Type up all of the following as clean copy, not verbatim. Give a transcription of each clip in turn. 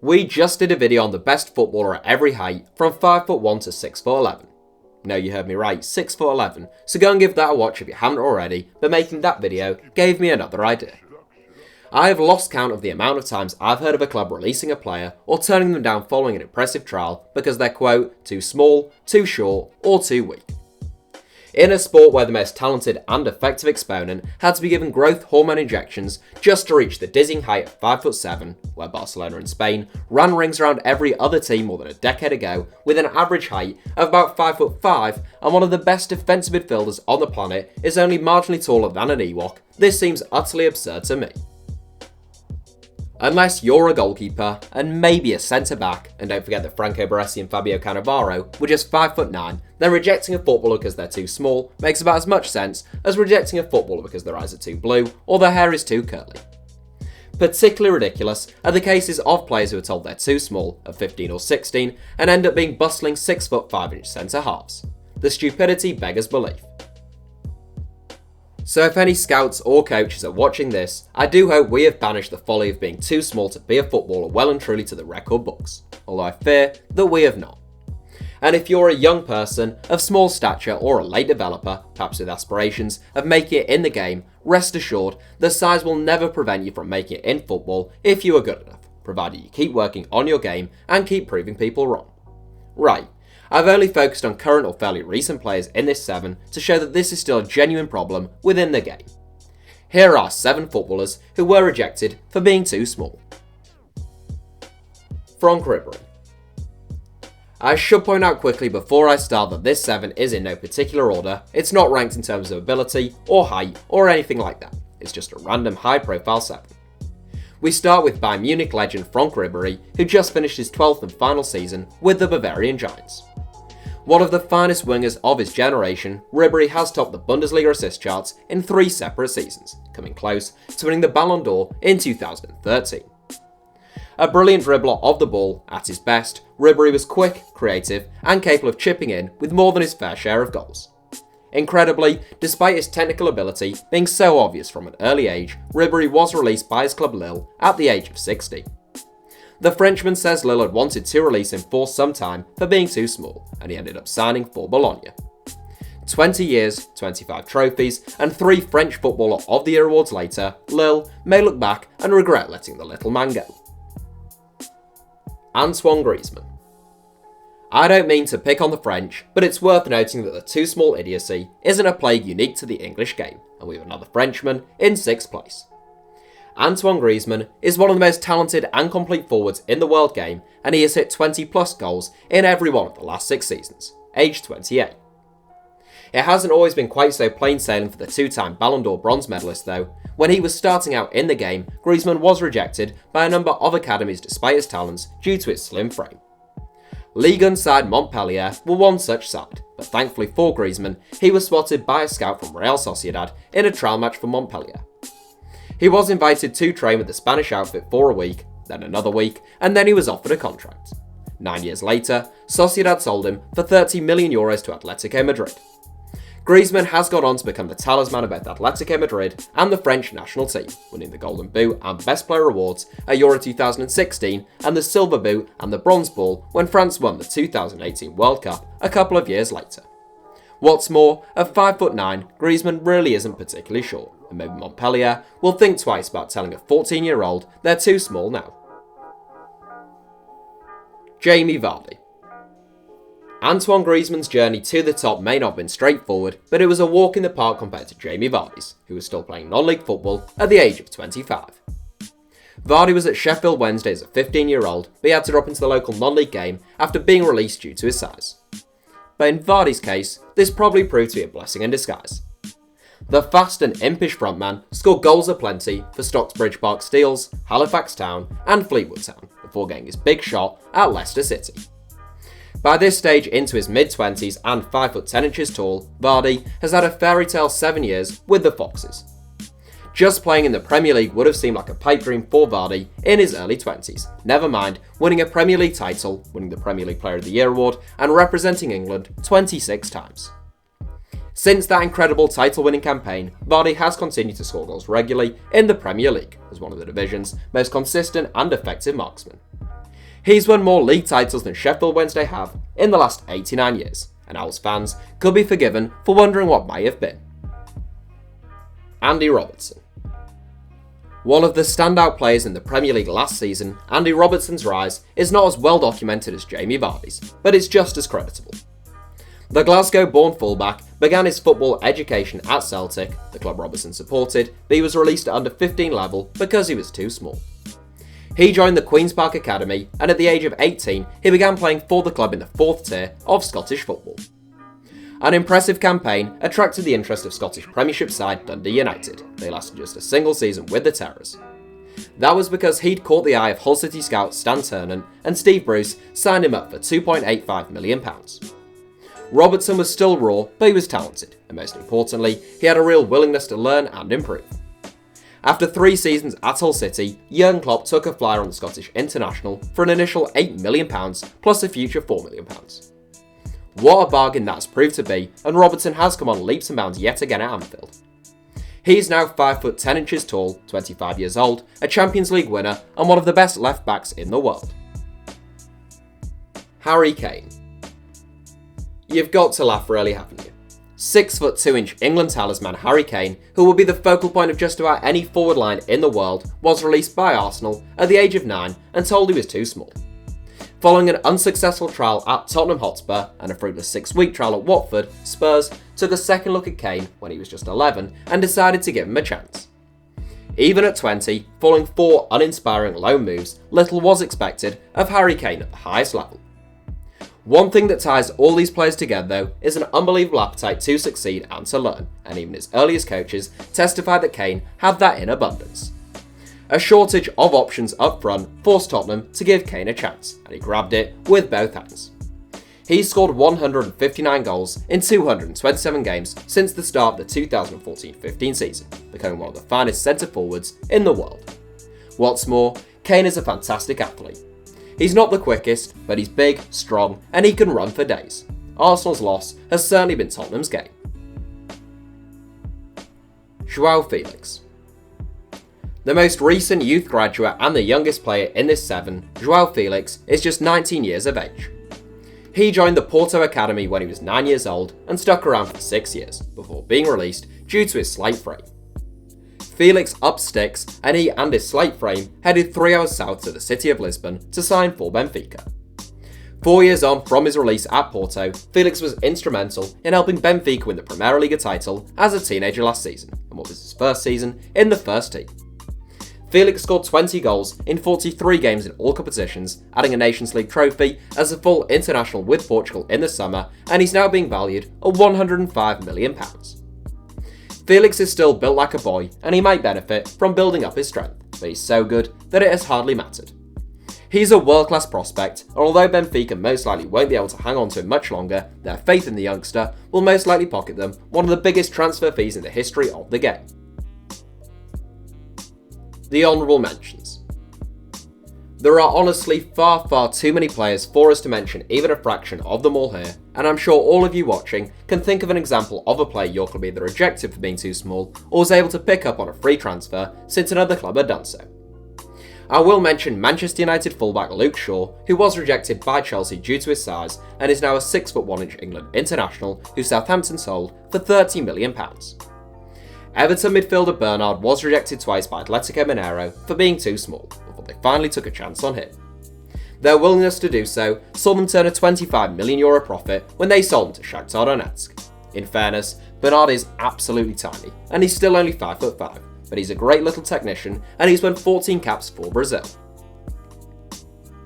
We just did a video on the best footballer at every height from 5'1" to 6'11". No, you heard me right, 6'11", so go and give that a watch if you haven't already, but making that video gave me another idea. I have lost count of the amount of times I've heard of a club releasing a player or turning them down following an impressive trial because they're, quote, too small, too short, or too weak. In a sport where the most talented and effective exponent had to be given growth hormone injections just to reach the dizzying height of 5'7", where Barcelona in Spain ran rings around every other team more than a decade ago with an average height of about 5'5", and one of the best defensive midfielders on the planet is only marginally taller than an Ewok, this seems utterly absurd to me. Unless you're a goalkeeper and maybe a centre-back, and don't forget that Franco Baresi and Fabio Cannavaro were just 5'9", then rejecting a footballer because they're too small makes about as much sense as rejecting a footballer because their eyes are too blue or their hair is too curly. Particularly ridiculous are the cases of players who are told they're too small at 15 or 16 and end up being bustling 6'5" centre-halves. The stupidity beggars belief. So if any scouts or coaches are watching this, I do hope we have banished the folly of being too small to be a footballer well and truly to the record books, although I fear that we have not. And if you're a young person of small stature or a late developer, perhaps with aspirations of making it in the game, rest assured that size will never prevent you from making it in football if you are good enough, provided you keep working on your game and keep proving people wrong. Right. I've only focused on current or fairly recent players in this 7 to show that this is still a genuine problem within the game. Here are 7 footballers who were rejected for being too small. Franck Ribéry. I should point out quickly before I start that this 7 is in no particular order, it's not ranked in terms of ability or height or anything like that, it's just a random high profile 7. We start with Bayern Munich legend Franck Ribéry, who just finished his 12th and final season with the Bavarian Giants. One of the finest wingers of his generation, Ribéry has topped the Bundesliga assist charts in 3 separate seasons, coming close to winning the Ballon d'Or in 2013. A brilliant dribbler of the ball, at his best, Ribéry was quick, creative, and capable of chipping in with more than his fair share of goals. Incredibly, despite his technical ability being so obvious from an early age, Ribéry was released by his club Lille at the age of 60. The Frenchman says Lille had wanted to release him for some time for being too small, and he ended up signing for Bologna. 20 years, 25 trophies, and 3 French Footballer of the Year awards later, Lille may look back and regret letting the little man go. Antoine Griezmann. I don't mean to pick on the French, but it's worth noting that the too small idiocy isn't a plague unique to the English game, and we have another Frenchman in 6th place. Antoine Griezmann is one of the most talented and complete forwards in the world game, and he has hit 20 plus goals in every one of the last 6 seasons, aged 28. It hasn't always been quite so plain sailing for the 2-time Ballon d'Or bronze medalist though. When he was starting out in the game, Griezmann was rejected by a number of academies despite his talents due to his slim frame. Ligue 1 side Montpellier were one such side, but thankfully for Griezmann, he was spotted by a scout from Real Sociedad in a trial match for Montpellier. He was invited to train with the Spanish outfit for a week, then another week, and then he was offered a contract. 9 years later, Sociedad sold him for €30 million to Atletico Madrid. Griezmann has gone on to become the talisman of both Atletico Madrid and the French national team, winning the Golden Boot and Best Player awards at Euro 2016 and the Silver Boot and the Bronze Ball when France won the 2018 World Cup a couple of years later. What's more, at 5'9", Griezmann really isn't particularly short, and maybe Montpellier will think twice about telling a 14-year-old they're too small now. Jamie Vardy. Antoine Griezmann's journey to the top may not have been straightforward, but it was a walk in the park compared to Jamie Vardy's, who was still playing non-league football at the age of 25. Vardy was at Sheffield Wednesday as a 15-year-old, but he had to drop into the local non-league game after being released due to his size. But in Vardy's case, this probably proved to be a blessing in disguise. The fast and impish frontman scored goals aplenty for Stocksbridge Park Steels, Halifax Town and Fleetwood Town before getting his big shot at Leicester City. By this stage into his mid-20s and 5'10" tall, Vardy has had a fairy tale 7 years with the Foxes. Just playing in the Premier League would have seemed like a pipe dream for Vardy in his early 20s, never mind winning a Premier League title, winning the Premier League Player of the Year award and representing England 26 times. Since that incredible title-winning campaign, Vardy has continued to score goals regularly in the Premier League as one of the division's most consistent and effective marksmen. He's won more league titles than Sheffield Wednesday have in the last 89 years, and Owls fans could be forgiven for wondering what may have been. Andy Robertson. One of the standout players in the Premier League last season, Andy Robertson's rise is not as well documented as Jamie Vardy's, but it's just as creditable. The Glasgow-born fullback began his football education at Celtic, the club Robertson supported, but he was released at under 15 level because he was too small. He joined the Queen's Park Academy, and at the age of 18, he began playing for the club in the 4th tier of Scottish football. An impressive campaign attracted the interest of Scottish Premiership side Dundee United. They lasted just a single season with the Terrors. That was because he'd caught the eye of Hull City scout Stan Ternan, and Steve Bruce signed him up for £2.85 million. Robertson was still raw, but he was talented, and most importantly, he had a real willingness to learn and improve. After 3 seasons at Hull City, Jurgen Klopp took a flyer on the Scottish international for an initial £8 million plus a future £4 million. What a bargain that's proved to be, and Robertson has come on leaps and bounds yet again at Anfield. He is now 5 foot 10 inches tall, 25 years old, a Champions League winner, and one of the best left backs in the world. Harry Kane. You've got to laugh really, haven't you? 6 foot 2 inch England talisman Harry Kane, who will be the focal point of just about any forward line in the world, was released by Arsenal at the age of 9 and told he was too small. Following an unsuccessful trial at Tottenham Hotspur and a fruitless 6-week trial at Watford, Spurs took a second look at Kane when he was just 11 and decided to give him a chance. Even at 20, following 4 uninspiring loan moves, little was expected of Harry Kane at the highest level. One thing that ties all these players together, though, is an unbelievable appetite to succeed and to learn, and even his earliest coaches testified that Kane had that in abundance. A shortage of options up front forced Tottenham to give Kane a chance, and he grabbed it with both hands. He scored 159 goals in 227 games since the start of the 2014-15 season, becoming one of the finest centre-forwards in the world. What's more, Kane is a fantastic athlete. He's not the quickest, but he's big, strong, and he can run for days. Arsenal's loss has certainly been Tottenham's gain. João Felix. The most recent youth graduate and the youngest player in this 7, João Felix, is just 19 years of age. He joined the Porto Academy when he was 9 years old and stuck around for 6 years, before being released due to his slight frame. Felix upped sticks, and he and his slight frame headed 3 hours south to the city of Lisbon to sign for Benfica. 4 years on from his release at Porto, Felix was instrumental in helping Benfica win the Primeira Liga title as a teenager last season, and what was his first season in the first team. Felix scored 20 goals in 43 games in all competitions, adding a Nations League trophy as a full international with Portugal in the summer, and he's now being valued at £105 million. Felix is still built like a boy, and he might benefit from building up his strength, but he's so good that it has hardly mattered. He's a world-class prospect, and although Benfica most likely won't be able to hang on to him much longer, their faith in the youngster will most likely pocket them one of the biggest transfer fees in the history of the game. The honourable mentions. There are honestly far too many players for us to mention even a fraction of them all here, and I'm sure all of you watching can think of an example of a player your club either rejected for being too small or was able to pick up on a free transfer since another club had done so. I will mention Manchester United fullback Luke Shaw, who was rejected by Chelsea due to his size and is now a 6 foot 1 inch England international who Southampton sold for £30 million. Everton midfielder Bernard was rejected twice by Atletico Mineiro for being too small, before they finally took a chance on him. Their willingness to do so saw them turn a €25 million profit when they sold him to Shakhtar Donetsk. In fairness, Bernard is absolutely tiny, and he's still only 5'5", but he's a great little technician, and he's won 14 caps for Brazil.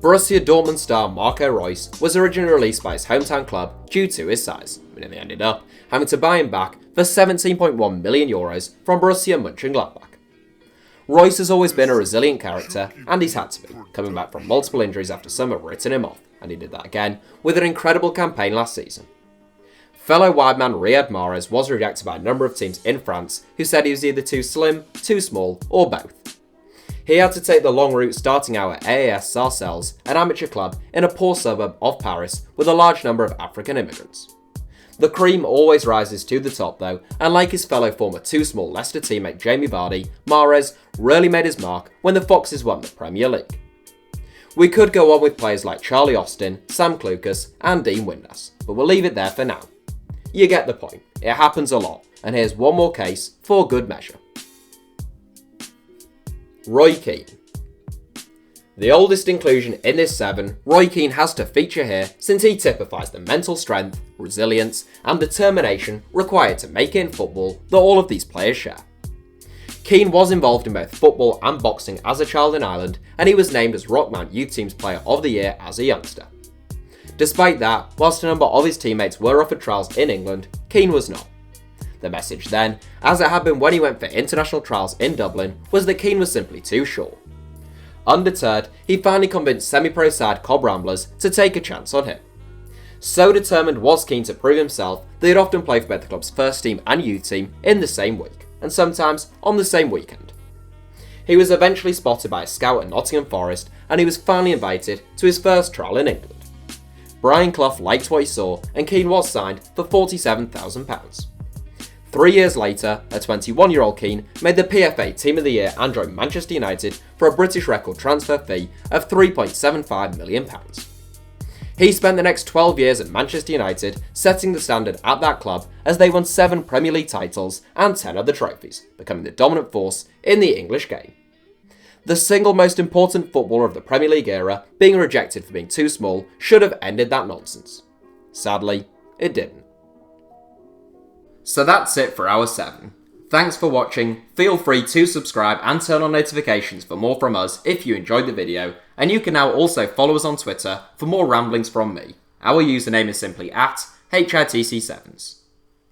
Borussia Dortmund star Marco Reus was originally released by his hometown club due to his size, but they ended up having to buy him back for €17.1 million from Borussia Mönchengladbach. Reus has always been a resilient character, and he's had to be, coming back from multiple injuries after some have written him off, and he did that again with an incredible campaign last season. Fellow wideman Riyad Mahrez was rejected by a number of teams in France who said he was either too slim, too small, or both. He had to take the long route starting out at AAS Sarcelles, an amateur club in a poor suburb of Paris with a large number of African immigrants. The cream always rises to the top though, and like his fellow former too small Leicester teammate Jamie Vardy, Mahrez really made his mark when the Foxes won the Premier League. We could go on with players like Charlie Austin, Sam Clucas and Dean Windass, but we'll leave it there for now. You get the point, it happens a lot, and here's one more case for good measure. Roy Keane. The oldest inclusion in this 7, Roy Keane has to feature here since he typifies the mental strength, resilience and determination required to make it in football that all of these players share. Keane was involved in both football and boxing as a child in Ireland, and he was named as Rockmount Youth Team's Player of the Year as a youngster. Despite that, whilst a number of his teammates were offered trials in England, Keane was not. The message then, as it had been when he went for international trials in Dublin, was that Keane was simply too short. Undeterred, he finally convinced semi-pro side Cobb Ramblers to take a chance on him. So determined was Keane to prove himself that he'd often play for both the club's first team and youth team in the same week, and sometimes on the same weekend. He was eventually spotted by a scout at Nottingham Forest, and he was finally invited to his first trial in England. Brian Clough liked what he saw, and Keane was signed for £47,000. 3 years later, a 21-year-old Keane made the PFA Team of the Year and joined Manchester United for a British record transfer fee of £3.75 million. He spent the next 12 years at Manchester United, setting the standard at that club as they won 7 Premier League titles and 10 other trophies, becoming the dominant force in the English game. The single most important footballer of the Premier League era, being rejected for being too small, should have ended that nonsense. Sadly, it didn't. So that's it for our 7. Thanks for watching, feel free to subscribe and turn on notifications for more from us if you enjoyed the video, and you can now also follow us on Twitter for more ramblings from me. Our username is simply at HITC Sevens.